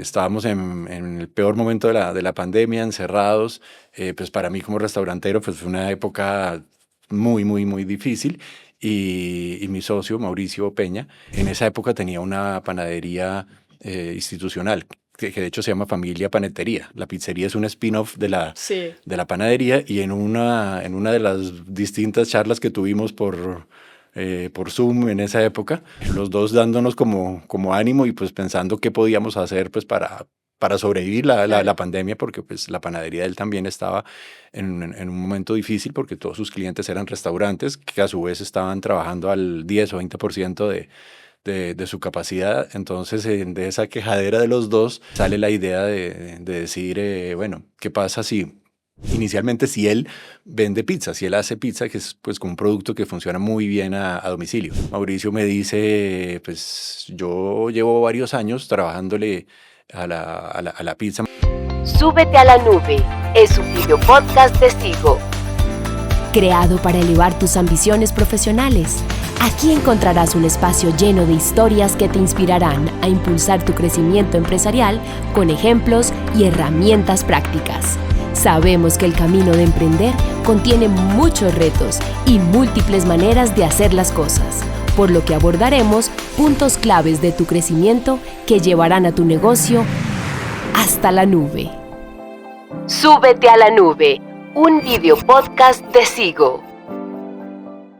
estábamos en el peor momento de la pandemia, encerrados. Pues para mí como restaurantero pues fue una época muy difícil. Y mi socio, Mauricio Peña, en esa época tenía una panadería institucional, que de hecho se llama Familia Panetería. La pizzería es un spin-off Sí. de la panadería, y en una de las distintas charlas que tuvimos por Zoom en esa época, los dos dándonos como ánimo y pues pensando qué podíamos hacer pues para sobrevivir Claro. la pandemia, porque pues la panadería de él también estaba en un momento difícil, porque todos sus clientes eran restaurantes que a su vez estaban trabajando al 10 o 20% de su capacidad. Entonces, de esa quejadera de los dos sale la idea de decir, bueno, ¿qué pasa si él vende pizza, si él hace pizza, que es pues un producto que funciona muy bien a domicilio? Mauricio me dice, pues yo llevo varios años trabajándole a la pizza. Súbete a la nube es un video podcast de Sigo. Creado para elevar tus ambiciones profesionales. Aquí encontrarás un espacio lleno de historias que te inspirarán a impulsar tu crecimiento empresarial con ejemplos y herramientas prácticas. Sabemos que el camino de emprender contiene muchos retos y múltiples maneras de hacer las cosas, por lo que abordaremos puntos claves de tu crecimiento que llevarán a tu negocio hasta la nube. Súbete a la nube, un video podcast de Sigo.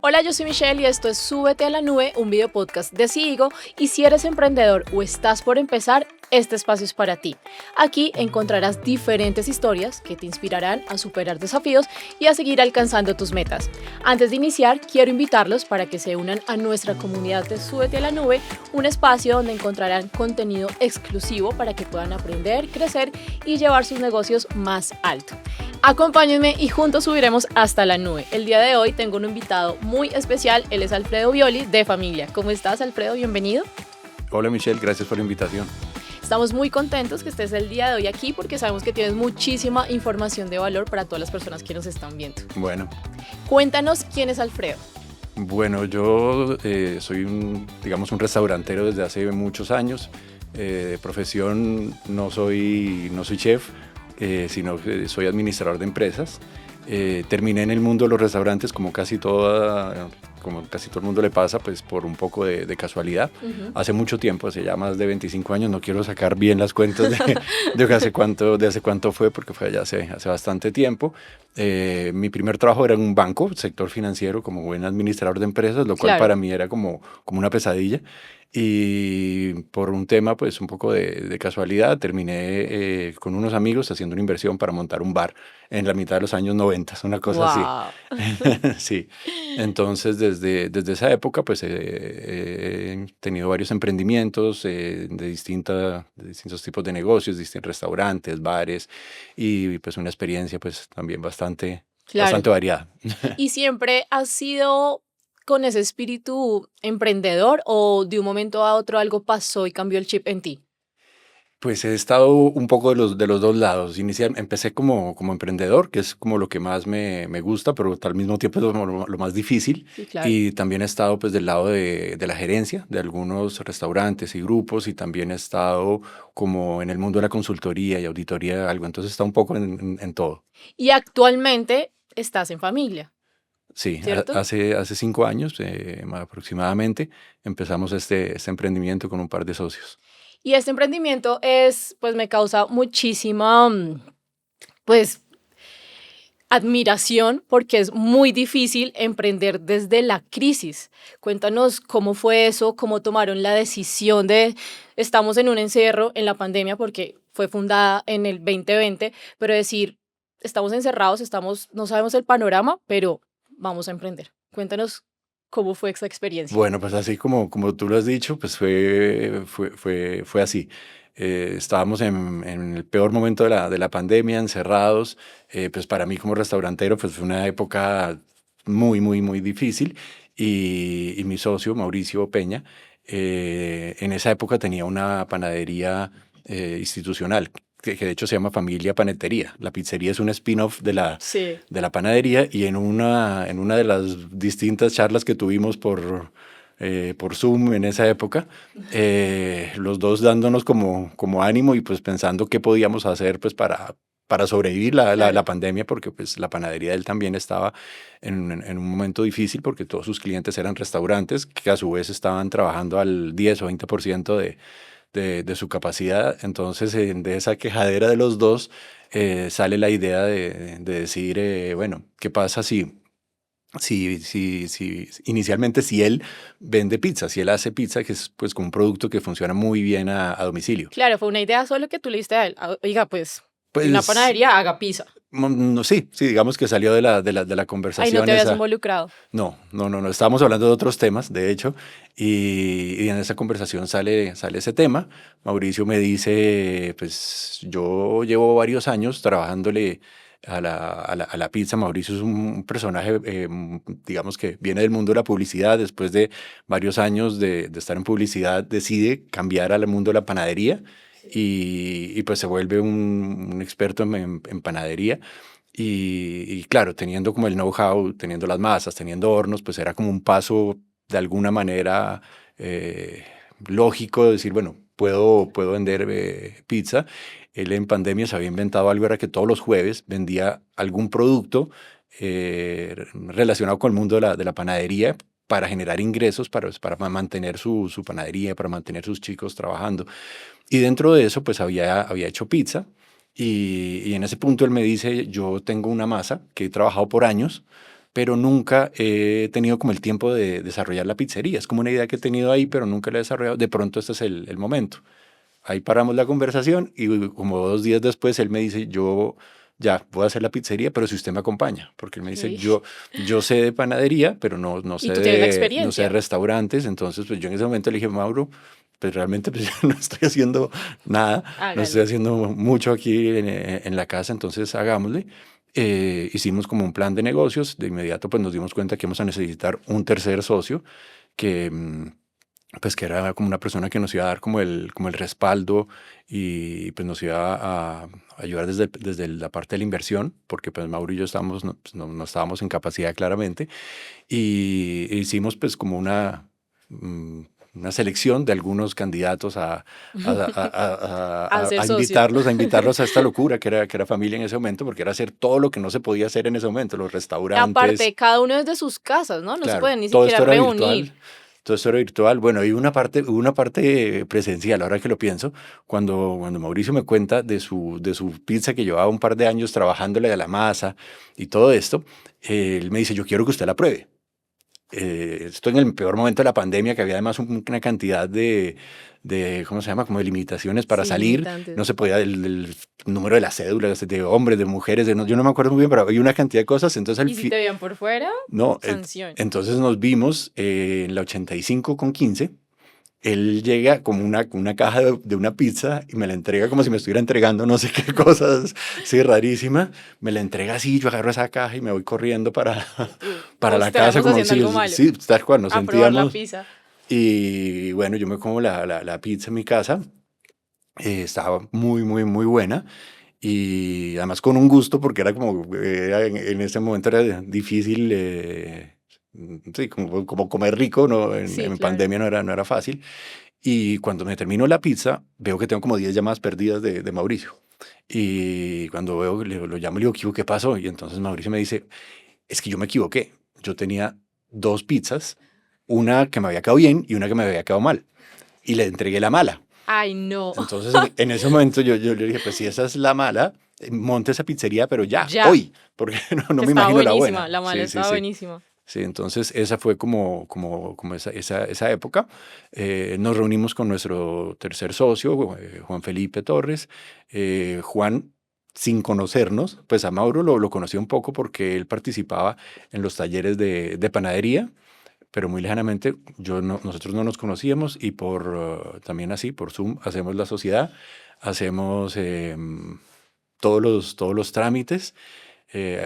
Hola, yo soy Michelle y esto es Súbete a la Nube, un video podcast de Sigo. Y si eres emprendedor o estás por empezar, este espacio es para ti. Aquí encontrarás diferentes historias que te inspirarán a superar desafíos y a seguir alcanzando tus metas. Antes de iniciar, quiero invitarlos para que se unan a nuestra comunidad de Súbete a la Nube, un espacio donde encontrarán contenido exclusivo para que puedan aprender, crecer y llevar sus negocios más alto. Acompáñenme y juntos subiremos hasta la nube. El día de hoy tengo un invitado muy especial, él es Alfredo Violi de Familia. ¿Cómo estás, Alfredo? Bienvenido. Hola Michelle, gracias por la invitación. Estamos muy contentos que estés el día de hoy aquí porque sabemos que tienes muchísima información de valor para todas las personas que nos están viendo. Bueno. Cuéntanos quién es Alfredo. Bueno, yo soy un restaurantero desde hace muchos años. De profesión no soy chef, sino que soy administrador de empresas. Terminé en el mundo de los restaurantes como casi todo el mundo le pasa, pues por un poco de casualidad. Uh-huh. Hace mucho tiempo, hace ya más de 25 años, no quiero sacar bien las cuentas de hace cuánto fue, porque fue ya hace bastante tiempo. Mi primer trabajo era en un banco, sector financiero, como buen administrador de empresas, lo cual Claro. para mí era como una pesadilla. Y por un tema, pues un poco de casualidad, terminé con unos amigos haciendo una inversión para montar un bar en la mitad de los años 90, una cosa así. Sí. Entonces, desde esa época, pues he tenido varios emprendimientos de distintos tipos de negocios, distintos restaurantes, bares, y pues una experiencia pues también bastante variada. ¿Y siempre has sido con ese espíritu emprendedor o de un momento a otro algo pasó y cambió el chip en ti? Pues he estado un poco de los dos lados. Empecé como emprendedor, que es como lo que más me gusta, pero al mismo tiempo es lo más difícil. Sí, claro. Y también he estado pues del lado de la gerencia de algunos restaurantes y grupos, y también he estado como en el mundo de la consultoría y auditoría de algo. Entonces está un poco en todo. Y actualmente estás en Familia. Sí, ¿Cierto? hace 5 años aproximadamente empezamos este emprendimiento con un par de socios. Y este emprendimiento pues me causa muchísima, pues, admiración porque es muy difícil emprender desde la crisis. Cuéntanos cómo fue eso, cómo tomaron la decisión estamos en un encierro en la pandemia porque fue fundada en el 2020, pero decir, estamos encerrados, no sabemos el panorama, pero vamos a emprender. Cuéntanos cómo fue esa experiencia. Bueno, pues así como tú lo has dicho, pues fue así. Estábamos en el peor momento de la pandemia, encerrados. Pues para mí como restaurantero, pues fue una época muy difícil. Y mi socio, Mauricio Peña, en esa época tenía una panadería institucional, que de hecho se llama Familia Panetería. La pizzería es un spin-off Sí. de la panadería, y en una de las distintas charlas que tuvimos por Zoom en esa época, los dos dándonos como ánimo y pues pensando qué podíamos hacer pues para sobrevivir la pandemia, porque pues la panadería de él también estaba en un momento difícil porque todos sus clientes eran restaurantes que a su vez estaban trabajando al 10 o 20% de su capacidad. Entonces, de esa quejadera de los dos, sale la idea de decir, bueno, ¿qué pasa si inicialmente si él vende pizza, si él hace pizza, que es pues como un producto que funciona muy bien a domicilio? Claro, fue una idea solo que tú le diste a él. Oiga, pues, en una Pues panadería haga pizza. no, sí, digamos que salió de la Ahí conversación no te habías esa. involucrado. No, estábamos hablando de otros temas, de hecho, y en esa conversación sale ese tema. Mauricio me dice, pues yo llevo varios años trabajándole a la pizza. Mauricio es un personaje, digamos que viene del mundo de la publicidad. Después de varios años de estar en publicidad, decide cambiar al mundo de la panadería y pues se vuelve un experto en panadería. Y claro, teniendo como el know-how, teniendo las masas, teniendo hornos, pues era como un paso de alguna manera lógico de decir, bueno, puedo vender pizza. Él en pandemia se había inventado algo, era que todos los jueves vendía algún producto relacionado con el mundo de la panadería para generar ingresos, para mantener su panadería, para mantener sus chicos trabajando. Y dentro de eso, pues había hecho pizza. Y en ese punto él me dice, yo tengo una masa que he trabajado por años, pero nunca he tenido como el tiempo de desarrollar la pizzería. Es como una idea que he tenido ahí, pero nunca la he desarrollado. De pronto este es el momento. Ahí paramos la conversación y como 2 días después él me dice, yo ya voy a hacer la pizzería, pero si usted me acompaña, porque él me dice, Sí. yo sé de panadería, pero no Y sé tú tienes la no sé de experiencia. restaurantes. Entonces, pues yo en ese momento le dije, Mauro, pues realmente pues, yo no estoy haciendo nada, no estoy Hágale. haciendo mucho aquí en la casa, entonces hagámosle. Hicimos como un plan de negocios. De inmediato pues nos dimos cuenta que íbamos a necesitar un tercer socio que pues que era como una persona que nos iba a dar como el respaldo y pues nos iba a ayudar desde la parte de la inversión, porque pues Mauro y yo estábamos, no, pues, no estábamos en capacidad claramente, y hicimos pues como una selección de algunos candidatos A ser a socio. invitarlos a esta locura que era familia en ese momento, porque era hacer todo lo que no se podía hacer en ese momento, los restaurantes. Aparte, cada uno desde sus casas, ¿no? No se Claro, pueden ni todo siquiera esto era reunir. virtual. Todo esto era virtual. Bueno, y hubo una parte presencial, ahora que lo pienso, cuando Mauricio me cuenta de su pizza que llevaba un par de años trabajándole a la masa y todo esto, él me dice, yo quiero que usted la pruebe. Esto en el peor momento de la pandemia, que había además una cantidad ¿cómo se llama? Como de limitaciones para Sí, salir. limitantes. No se podía, el número de las cédulas, de hombres, de mujeres, yo no me acuerdo muy bien, pero había una cantidad de cosas. Entonces, Y si te veían por fuera, no, sanción. entonces nos vimos en la 85 con 15. Él llega como una caja de una pizza y me la entrega como si me estuviera entregando no sé qué cosas, sí, rarísima. Me la entrega así, yo agarro esa caja y me voy corriendo para, para la casa, Estamos como haciendo si, algo malo. sí, tal cual, nos A probar la sentíamos. pizza. Y bueno, yo me como la pizza en mi casa. Estaba muy, muy, muy buena. Y además con un gusto, porque era como, en ese momento era difícil, sí, como comer rico, ¿no? En, Sí, en claro. pandemia no era fácil. Y cuando me termino la pizza, veo que tengo como 10 llamadas perdidas de Mauricio. Y cuando veo, lo llamo y le digo, ¿qué pasó? Y entonces Mauricio me dice, es que yo me equivoqué. Yo tenía 2 pizzas, una que me había quedado bien y una que me había quedado mal. Y le entregué la mala. Ay, no. Entonces, en ese momento yo le dije, pues si esa es la mala, monte esa pizzería, pero ya, Ya. hoy, porque no Que me estaba imagino la buenísima. buena. La mala Sí, sí, estaba sí. buenísima. Sí, entonces esa fue como esa época. Nos reunimos con nuestro tercer socio, Juan Felipe Torres. Juan, sin conocernos, pues a Mauro lo conocí un poco porque él participaba en los talleres de panadería, pero muy lejanamente. Nosotros no nos conocíamos y también así, por Zoom, hacemos la sociedad, hacemos todos los trámites.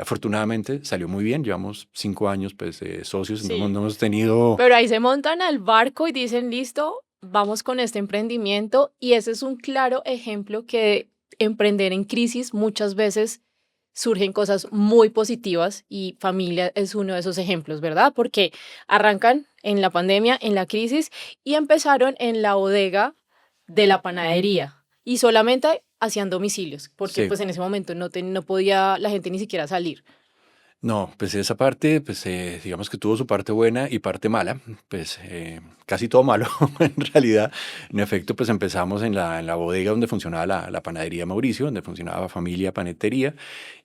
Afortunadamente salió muy bien, llevamos 5 años pues socios, Sí. no hemos tenido. Pero ahí se montan al barco y dicen, listo, vamos con este emprendimiento. Y ese es un claro ejemplo que emprender en crisis muchas veces surgen cosas muy positivas y familia es uno de esos ejemplos, ¿verdad? Porque arrancan en la pandemia, en la crisis y empezaron en la bodega de la panadería y solamente hacían domicilios, porque Sí. pues en ese momento no podía la gente ni siquiera salir. No, pues esa parte, pues digamos que tuvo su parte buena y parte mala, pues casi todo malo en realidad. En efecto, pues empezamos en la bodega donde funcionaba la panadería Mauricio, donde funcionaba Familia Panetería,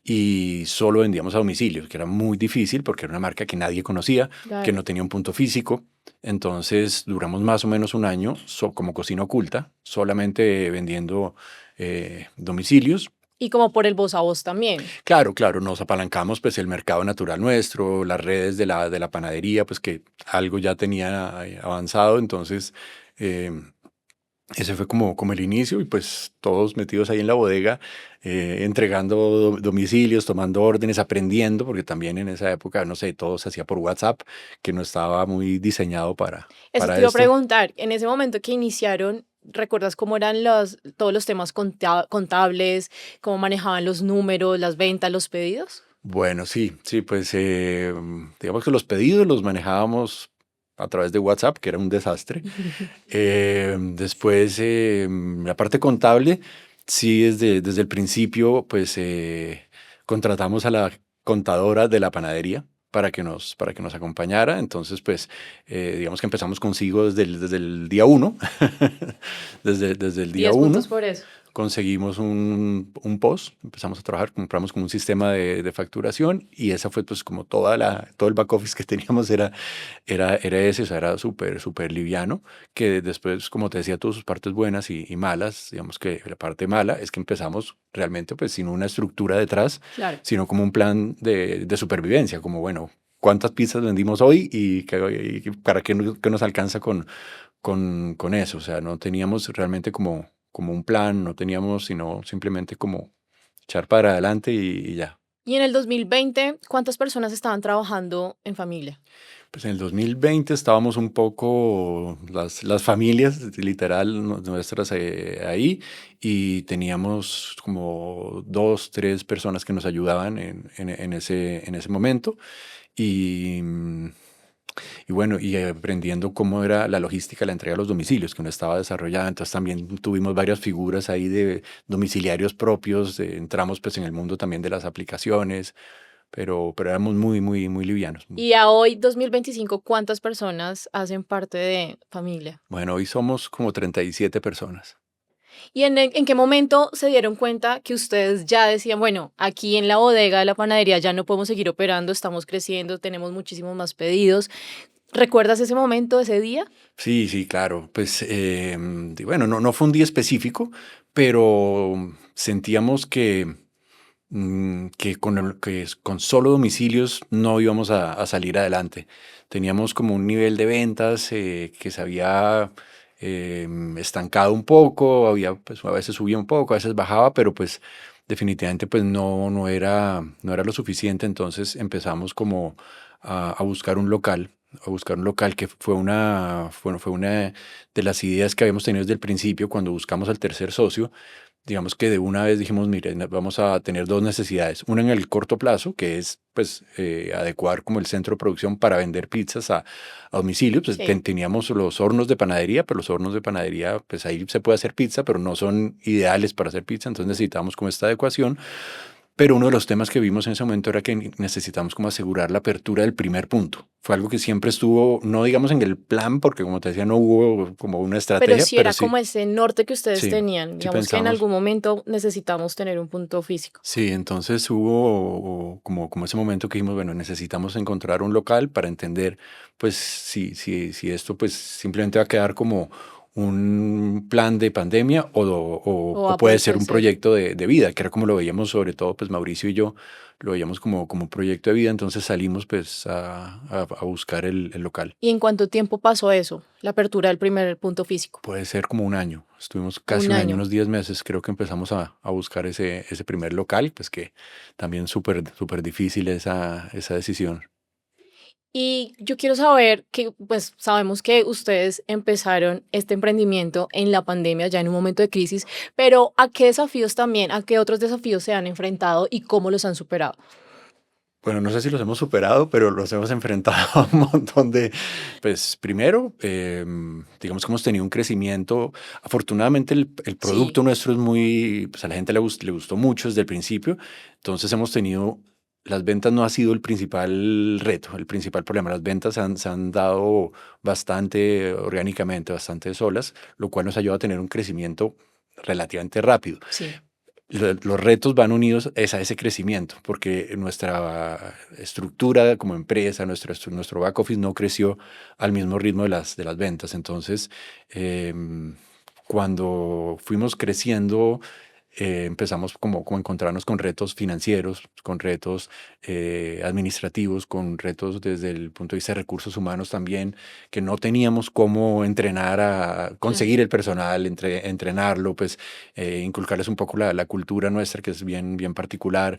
y solo vendíamos a domicilio, que era muy difícil porque era una marca que nadie conocía, que Claro. no tenía un punto físico. Entonces duramos más o menos un año como cocina oculta, solamente vendiendo domicilios. Y como por el voz a voz también. Claro, claro, nos apalancamos pues el mercado natural nuestro, las redes de la panadería, pues que algo ya tenía avanzado, entonces eh, ese fue como el inicio y pues todos metidos ahí en la bodega, entregando domicilios, tomando órdenes, aprendiendo, porque también en esa época, no sé, todo se hacía por WhatsApp, que no estaba muy diseñado Eso te para iba a esto. preguntar, en ese momento que iniciaron, ¿recuerdas cómo eran todos los temas contables, cómo manejaban los números, las ventas, los pedidos? Bueno, sí, sí, pues digamos que los pedidos los manejábamos a través de WhatsApp, que era un desastre. Después, la parte contable, sí, desde el principio, pues contratamos a la contadora de la panadería para que nos acompañara. Entonces, pues, digamos que empezamos consigo desde el día uno, desde el día 10 uno. puntos por eso. Conseguimos un POS, empezamos a trabajar, compramos como un sistema de facturación y esa fue pues como todo el back office que teníamos era ese, o sea, era súper liviano, que después, como te decía, tuvo sus partes buenas y malas. Digamos que la parte mala es que empezamos realmente pues sin una estructura detrás, Claro. sino como un plan de supervivencia, como bueno, ¿cuántas pizzas vendimos hoy y para qué nos alcanza con eso? O sea, no teníamos realmente como un plan, no teníamos sino simplemente como echar para adelante y ya. Y en el 2020, ¿cuántas personas estaban trabajando en familia? Pues en el 2020 estábamos un poco las familias literal nuestras ahí y teníamos como dos, tres personas que nos ayudaban en ese momento y, y bueno, y aprendiendo cómo era la logística, la entrega a los domicilios que no estaba desarrollada. Entonces también tuvimos varias figuras ahí de domiciliarios propios, entramos pues en el mundo también de las aplicaciones, pero éramos muy livianos. Y a hoy, 2025, ¿cuántas personas hacen parte de familia? Bueno, hoy somos como 37 personas. ¿Y en qué momento se dieron cuenta que ustedes ya decían, bueno, aquí en la bodega de la panadería ya no podemos seguir operando, estamos creciendo, tenemos muchísimos más pedidos? ¿Recuerdas ese momento, ese día? Sí, sí, claro. Pues y bueno, no fue un día específico, pero sentíamos que con solo domicilios no íbamos a salir adelante. Teníamos como un nivel de ventas que se había estancado un poco, pues a veces subía un poco, a veces bajaba, pero pues definitivamente pues no era lo suficiente. Entonces empezamos como a buscar un local que fue una de las ideas que habíamos tenido desde el principio cuando buscamos al tercer socio. Digamos que de una vez dijimos, mire, vamos a tener dos necesidades. Una en el corto plazo, que es pues adecuar como el centro de producción para vender pizzas a domicilio. Pues Sí. teníamos los hornos de panadería, pero los hornos de panadería, pues ahí se puede hacer pizza, pero no son ideales para hacer pizza. Entonces necesitamos como esta adecuación. Pero uno de los temas que vimos en ese momento era que necesitamos como asegurar la apertura del primer punto. Fue algo que siempre estuvo, no digamos en el plan, porque como te decía, no hubo como una Pero estrategia, sí pero era sí, como ese norte que ustedes sí, tenían. sí Digamos que en pensamos. algún momento necesitamos tener un punto físico. Sí, entonces hubo como ese momento que dijimos, bueno, necesitamos encontrar un local para entender, pues, si esto pues simplemente va a quedar como un plan de pandemia O va o a puede poder ser un crecer. proyecto de vida, que era como lo veíamos sobre todo, pues Mauricio y yo lo veíamos como un proyecto de vida, entonces salimos pues a buscar el local. ¿Y en cuánto tiempo pasó eso? La apertura del primer punto físico. Puede ser como un año. Estuvimos casi Un un año, año. unos 10 meses, creo que empezamos a buscar ese primer local, pues que también súper difícil esa decisión. Y yo quiero saber que, pues sabemos que ustedes empezaron este emprendimiento en la pandemia, ya en un momento de crisis, pero ¿a qué desafíos también, a qué otros desafíos se han enfrentado y cómo los han superado? Bueno, no sé si los hemos superado, pero los hemos enfrentado a un montón de, pues primero, digamos que hemos tenido un crecimiento. Afortunadamente el Sí, producto nuestro es muy, pues a la gente le gustó mucho desde el principio. Entonces hemos tenido, las ventas no ha sido el principal reto, el principal problema. Las ventas se han dado bastante orgánicamente, bastante solas, lo cual nos ayuda a tener un crecimiento relativamente rápido. sí, Los retos van unidos es a ese crecimiento, porque nuestra estructura como empresa, nuestro back office no creció al mismo ritmo de las ventas. Entonces, cuando fuimos creciendo, empezamos como a encontrarnos con retos financieros, con retos administrativos, con retos desde el punto de vista de recursos humanos también, que no teníamos cómo entrenar a claro. conseguir el personal, entrenarlo, pues inculcarles un poco la cultura nuestra, que es bien particular.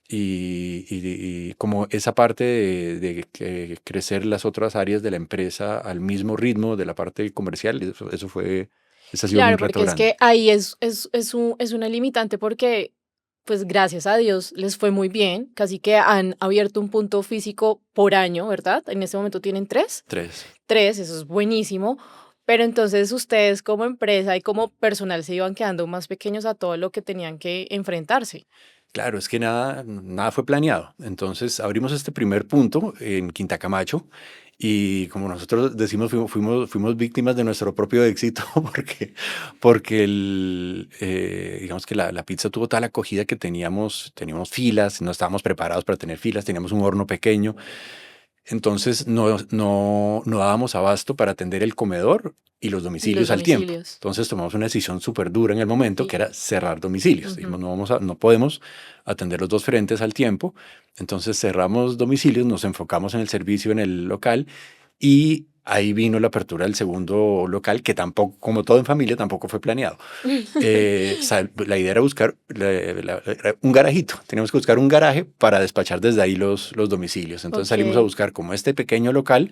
Y como esa parte de que crecer las otras áreas de la empresa al mismo ritmo de la parte comercial, ese ha sido un Claro, reto porque es grande. que ahí es una limitante porque, pues gracias a Dios, les fue muy bien, casi que han abierto un punto físico por año, ¿verdad? En este momento tienen tres. Tres. Tres, eso es buenísimo. Pero entonces ustedes como empresa y como personal se iban quedando más pequeños a todo lo que tenían que enfrentarse. Claro, es que nada fue planeado. Entonces abrimos este primer punto en Quinta Camacho y como nosotros decimos, fuimos víctimas de nuestro propio éxito porque digamos que la pizza tuvo tal acogida que teníamos filas, no estábamos preparados para tener filas, teníamos un horno pequeño. Entonces no dábamos abasto para atender el comedor y los Y los domicilios al tiempo. domicilios. Entonces tomamos una decisión súper dura en el momento, que Sí. era cerrar domicilios. Ujú. Dijimos, no podemos atender los dos frentes al tiempo. Entonces cerramos domicilios, nos enfocamos en el servicio en el local y ahí vino la apertura del segundo local, que tampoco, como todo en familia, tampoco fue planeado. La idea era buscar era un garajito. Teníamos que buscar un garaje para despachar desde ahí los domicilios. Entonces salimos a Ok. buscar como este pequeño local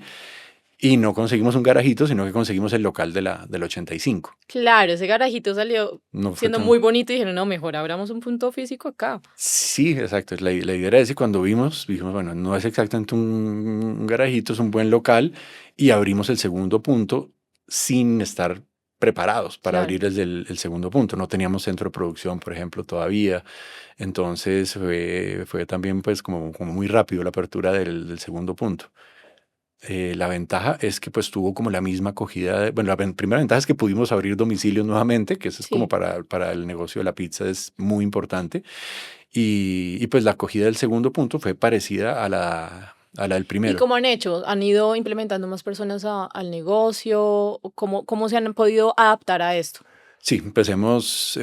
y no conseguimos un garajito, sino que conseguimos el local del 85. Claro, ese garajito salió No fue siendo tan... muy bonito y dijeron, no, mejor abramos un punto físico acá. Sí, exacto. La idea era ese. Cuando dijimos, bueno, no es exactamente un garajito, es un buen local y abrimos el segundo punto sin estar preparados para Claro. abrir desde el segundo punto. No teníamos centro de producción, por ejemplo, todavía. Entonces fue también pues como muy rápido la apertura del segundo punto. La ventaja es que pues tuvo como la misma acogida. Bueno, primera ventaja es que pudimos abrir domicilios nuevamente, que eso es como Sí. para el negocio de la pizza es muy importante. Pues la acogida del segundo punto fue parecida a la del ¿Y primero. cómo han hecho? ¿Han ido implementando más personas al negocio? ¿O cómo se han podido adaptar a esto? Sí, pues hemos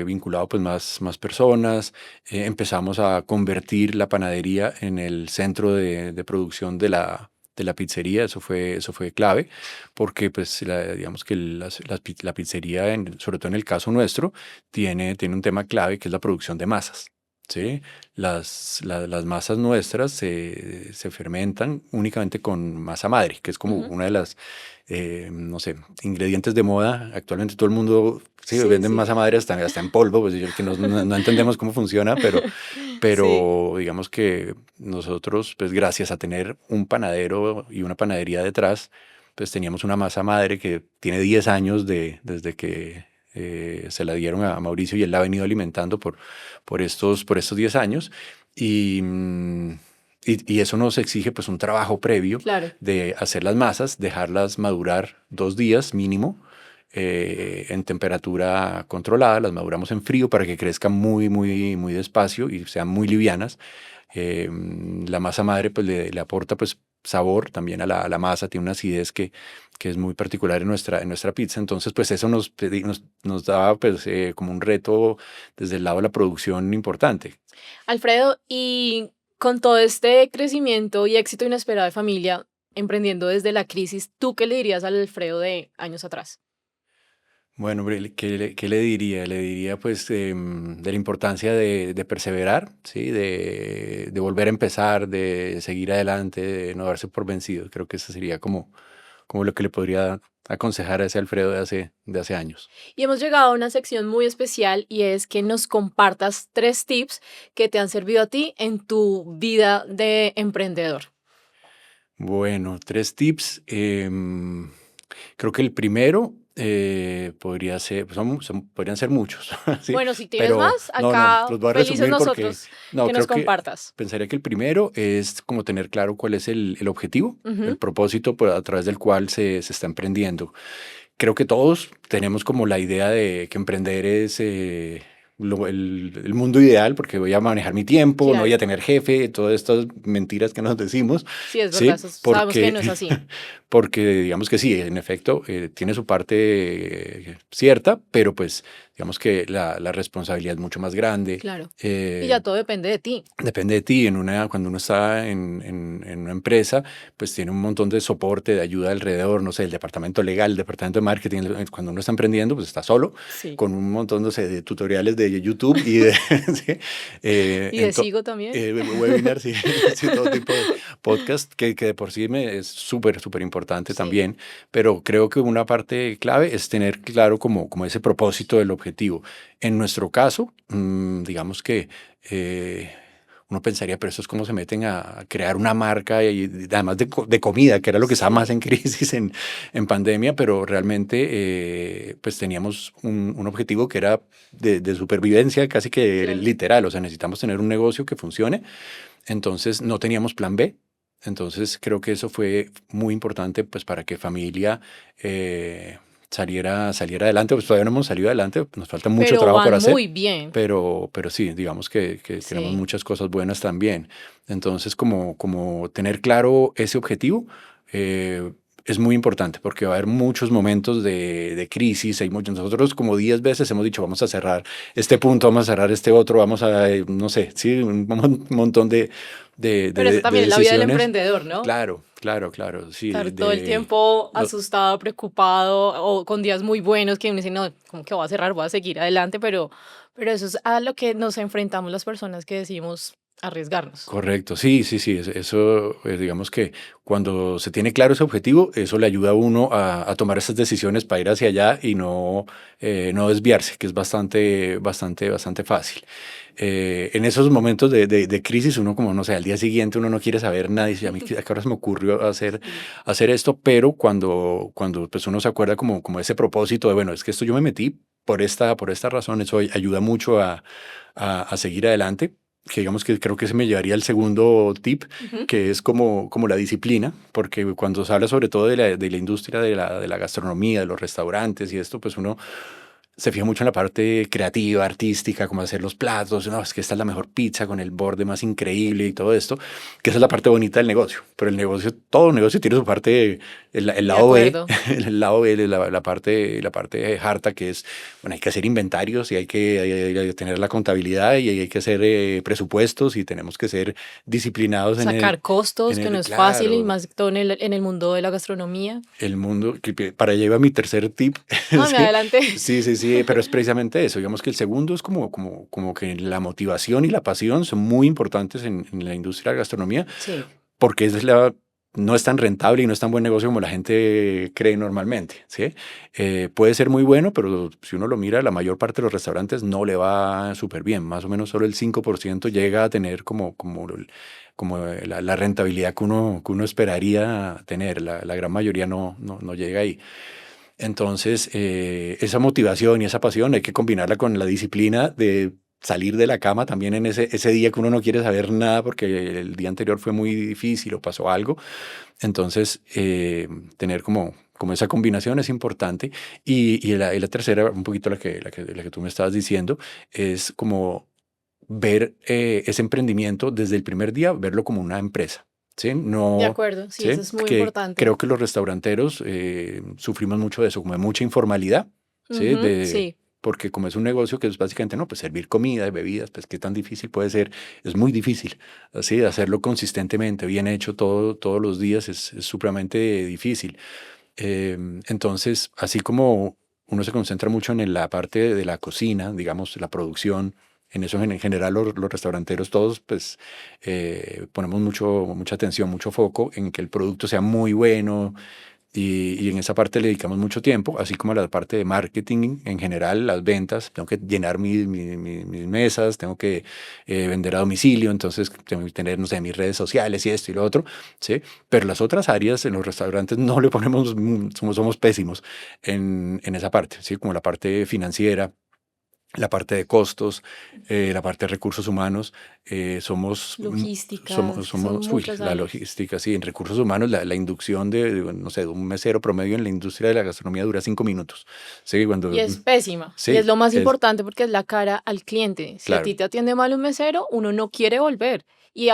vinculado pues más personas, empezamos a convertir la panadería en el centro de producción de la pizzería. Eso fue clave, porque pues digamos que la pizzería, sobre todo en el caso nuestro, tiene un tema clave que es la producción de masas. ¿Sí? Las masas nuestras se fermentan únicamente con masa madre, que es como Ujú. una de las no sé, ingredientes de moda. Actualmente todo el mundo, sí, Sí, venden sí. masa madre hasta en polvo, pues yo que no entendemos cómo funciona, Sí. pero digamos que nosotros, pues gracias a tener un panadero y una panadería detrás, pues teníamos una masa madre que tiene 10 años desde que se la dieron a Mauricio y él la ha venido alimentando por estos 10 años. Y, y eso nos exige pues un trabajo previo Claro. de hacer las masas, dejarlas madurar 2 días mínimo en temperatura controlada, las maduramos en frío para que crezcan muy despacio y sean muy livianas. La masa madre pues le aporta pues sabor también a la masa, tiene una acidez que es muy particular en nuestra pizza. Entonces pues eso nos daba pues como un reto desde el lado de la producción importante. Alfredo, y con todo este crecimiento y éxito inesperado de familia, emprendiendo desde la crisis, ¿tú qué le dirías al Alfredo de años atrás? Bueno, hombre, ¿qué le diría? Le diría pues de la importancia de perseverar, ¿sí? De volver a empezar, de seguir adelante, de no darse por vencido. Creo que eso sería como lo que le podría aconsejar a ese Alfredo de hace años. Y hemos llegado a una sección muy especial y es que nos compartas 3 tips que te han servido a ti en tu vida de emprendedor. Bueno, 3 tips. Creo que el primero podría ser, pues podrían ser muchos, ¿sí? Bueno, si tienes Pero más, no, acá los voy a felices resumir porque nosotros no, que nos creo que compartas. pensaría que el primero es como tener claro cuál es el objetivo, el Ujú. propósito a través del cual se está emprendiendo. Creo que todos tenemos como la idea de que emprender es el mundo ideal porque voy a manejar mi tiempo, no voy a Claro, tener jefe, todas estas mentiras que nos decimos, sí, es verdad, ¿sí? sabemos que no es así. Porque digamos que sí, en efecto, tiene su parte cierta, pero pues digamos que la responsabilidad es mucho más grande. Claro. Y eh, ya todo depende de ti. Depende de ti. Cuando uno está en una empresa, pues tiene un montón de soporte, de ayuda alrededor, no sé, el departamento legal, el departamento de marketing. Cuando uno está emprendiendo, pues está solo, Sí. con un montón, no sé, de tutoriales de YouTube y de sí, Y de Sigo también. webinars y sí, todo tipo de podcast que de por sí es súper, súper importante Sí. también. Pero creo que una parte clave es tener claro como ese propósito del objetivo. En nuestro caso, digamos que eh, uno pensaría, pero eso es como se meten a crear una marca y además de comida, que era lo que estaba más Sí. en crisis en pandemia, pero realmente pues teníamos un objetivo que era de supervivencia casi que Claro. literal, o sea, necesitamos tener un negocio que funcione, entonces no teníamos plan B. Entonces creo que eso fue muy importante pues para que familia saliera adelante. Pues todavía no hemos salido adelante, nos falta mucho Pero trabajo por van hacer, muy bien. pero sí, digamos que tenemos Sí. muchas cosas buenas también. Entonces como tener claro ese objetivo es muy importante porque va a haber muchos momentos de crisis. Nosotros como 10 veces hemos dicho, vamos a cerrar este punto, vamos a cerrar este otro, vamos a, no sé, sí, un montón Pero eso de también es la vida del decisiones. emprendedor, ¿no? Claro, claro, claro, sí. Estar todo el tiempo asustado, preocupado o con días muy buenos que uno dice, no, ¿cómo que voy a cerrar? Voy a seguir adelante, pero eso es a lo que nos enfrentamos las personas que decidimos arriesgarnos. Correcto, sí, sí, sí, eso, digamos que cuando se tiene claro ese objetivo, eso le ayuda a uno a tomar esas decisiones para ir hacia allá y no desviarse, que es bastante fácil. En esos momentos de crisis, uno como, no sé, al día siguiente uno no quiere saber nada y dice, a mí, ¿a qué hora se me ocurrió Sí. hacer esto? Pero cuando pues uno se acuerda como ese propósito de, bueno, es que esto yo me metí por esta razón, eso ayuda mucho a seguir adelante, que digamos que creo que se me llevaría el segundo tip, Ujú. que es como la disciplina, porque cuando se habla sobre todo de la industria de la gastronomía, de los restaurantes y esto, pues uno se fija mucho en la parte creativa, artística, como hacer los platos, no, es que esta es la mejor pizza con el borde más increíble y todo esto, que esa es la parte bonita del negocio, pero todo negocio tiene su parte, el De lado B, acuerdo. el lado B, la parte harta, que es, bueno, hay que hacer inventarios y hay que tener la contabilidad y hay que hacer presupuestos y tenemos que ser disciplinados Sacar costos, que no es fácil, y claro, más que todo en el mundo de la gastronomía. el mundo, para allá iba mi tercer tip, Ah, me sí, adelanté. sí, sí, sí, pero es precisamente eso. Digamos que el segundo es como que la motivación y la pasión son muy importantes en la industria de la gastronomía, Sí, porque no es tan rentable y no es tan buen negocio como la gente cree normalmente, ¿sí? Puede ser muy bueno, pero si uno lo mira, la mayor parte de los restaurantes no le va súper bien. Más o menos solo el 5% llega a tener como la rentabilidad que uno esperaría tener. La gran mayoría no llega ahí. Entonces, esa motivación y esa pasión hay que combinarla con la disciplina de salir de la cama también en ese día que uno no quiere saber nada porque el día anterior fue muy difícil o pasó algo. Entonces, tener como esa combinación es importante. Y la tercera, un poquito la que tú me estabas diciendo, es como ver ese emprendimiento desde el primer día, verlo como una empresa. ¿Sí? de No, acuerdo, sí, eso ¿sí? es muy Que importante. creo que los restauranteros sufrimos mucho de eso, como de mucha informalidad, ¿sí? Ujú, sí, Porque como es un negocio que es básicamente, no, pues servir comida y bebidas, pues qué tan difícil puede ser, es muy difícil, así, hacerlo consistentemente, bien hecho todos los días es supremamente difícil. Entonces, así como uno se concentra mucho en la parte de la cocina, digamos, la producción. En eso, en general, los restauranteros todos, pues, ponemos mucha atención, mucho foco en que el producto sea muy bueno, y en esa parte le dedicamos mucho tiempo, así como a la parte de marketing en general, las ventas. Tengo que llenar mis mesas, tengo que vender a domicilio, entonces tengo que tener, no sé, mis redes sociales y esto y lo otro, ¿sí? Pero las otras áreas en los restaurantes no le ponemos, somos pésimos en esa parte, ¿sí? Como la parte financiera, la parte de costos, la parte de recursos humanos, Logística, somos muchas la áreas. logística, sí, en recursos humanos la inducción no sé, de un mesero promedio en la industria de la gastronomía dura 5 minutos. Sí, Y es pésima. Y sí, es lo más importante porque es la cara al cliente. Si a claro, ti te atiende mal un mesero, uno no quiere volver. Y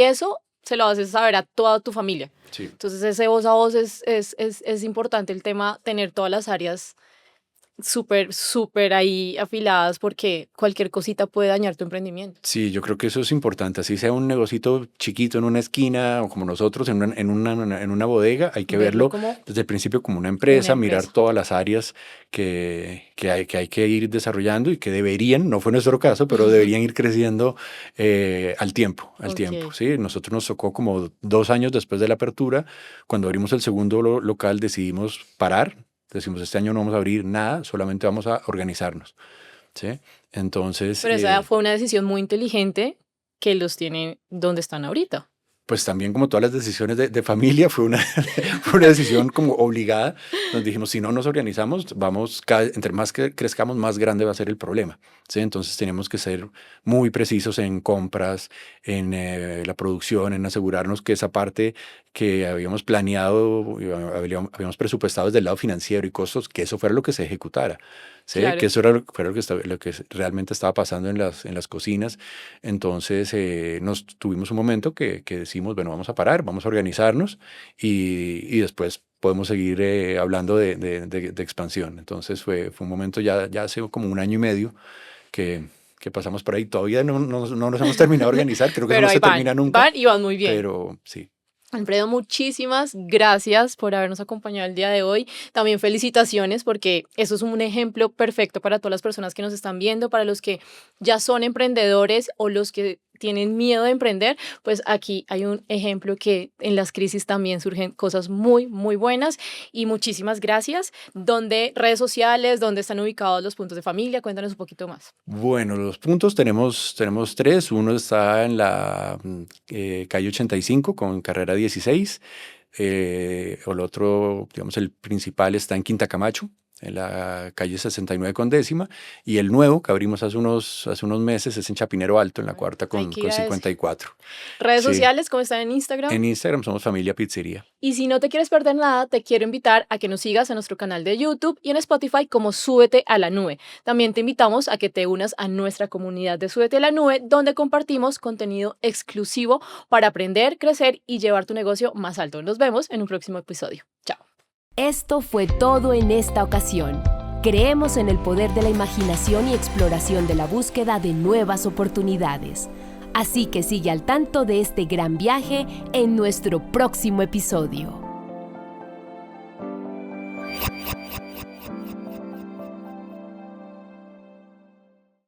eso se lo haces saber a toda tu familia. sí. Entonces ese voz a voz es importante el tema, tener todas las áreas súper ahí afiladas porque cualquier cosita puede dañar tu emprendimiento. Sí, yo creo que eso es importante. Así sea un negocito chiquito en una esquina o como nosotros en una bodega, hay que Verlo verlo como desde el principio como una una empresa, mirar empresa. todas las áreas que hay que ir desarrollando y que deberían, no fue nuestro caso, pero deberían ir creciendo al tiempo, Ok. ¿sí? Nosotros nos tocó como 2 años después de la apertura, cuando abrimos el segundo local decidimos parar. Decimos, este año no vamos a abrir nada, solamente vamos a organizarnos, ¿sí? Entonces, Pero esa fue una decisión muy inteligente que los tiene donde están ahorita. pues también como todas las decisiones de familia, fue fue una decisión como obligada. Nos dijimos, si no nos organizamos, entre más que crezcamos, más grande va a ser el problema, ¿sí? Entonces tenemos que ser muy precisos en compras, en la producción, en asegurarnos que esa parte que habíamos planeado, habíamos presupuestado desde el lado financiero y costos, que eso fuera lo que se ejecutara, ¿sí? Claro. Que eso era lo que realmente estaba pasando en las cocinas. Entonces nos tuvimos un momento que decimos, bueno, vamos a parar, vamos a organizarnos y después podemos seguir hablando de expansión. Entonces fue un momento ya hace como 1 año y medio que pasamos por ahí. Todavía no nos hemos terminado de organizar, creo que eso Pero no ahí se termina nunca, van y van muy bien. pero sí. Alfredo, muchísimas gracias por habernos acompañado el día de hoy. También felicitaciones porque eso es un ejemplo perfecto para todas las personas que nos están viendo, para los que ya son emprendedores o los que tienen miedo de emprender, pues aquí hay un ejemplo que en las crisis también surgen cosas muy, muy buenas y muchísimas gracias. ¿Dónde redes sociales, dónde están ubicados los puntos de familia? Cuéntanos un poquito más. Bueno, los puntos tenemos 3. Uno está en la calle 85 con carrera 16. O el otro, digamos, el principal está en Quinta Camacho, en la calle 69 con décima. Y el nuevo que abrimos hace unos meses es en Chapinero Alto, en la cuarta Hay con que ir a ese. 54. Redes Sí. sociales, ¿cómo están en Instagram? En Instagram somos Familia Pizzería. Y si no te quieres perder nada, te quiero invitar a que nos sigas en nuestro canal de YouTube y en Spotify como Súbete a la Nube. También te invitamos a que te unas a nuestra comunidad de Súbete a la Nube, donde compartimos contenido exclusivo para aprender, crecer y llevar tu negocio más alto. Nos vemos en un próximo episodio. Chao. Esto fue todo en esta ocasión. Creemos en el poder de la imaginación y exploración de la búsqueda de nuevas oportunidades. Así que sigue al tanto de este gran viaje en nuestro próximo episodio.